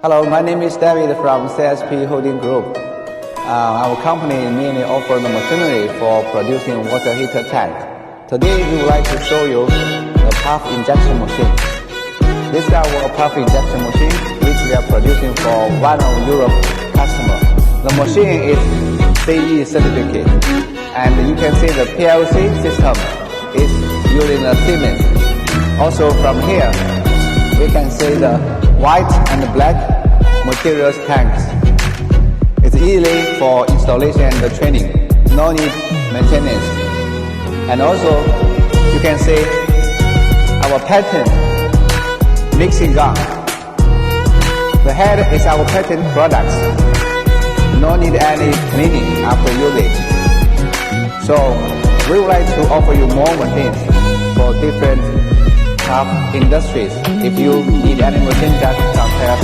Hello, my name is David from CSP Holding Group. Our company mainly offers the machinery for producing water heater tank. Today we would like to show you the puff injection machine. This is our puff injection machine which we are producing for one of Europe customer. The machine is CE certificate and you can see the PLC system is using the Siemens. Also from here we can see the white and black materials tanks. It's easy for installation and training, no need maintenance. And also you can see our patent mixing gun. The head is our patent products. No need any cleaning after usage. So we would like to offer you more machines for different industries. If you need any machine, just contact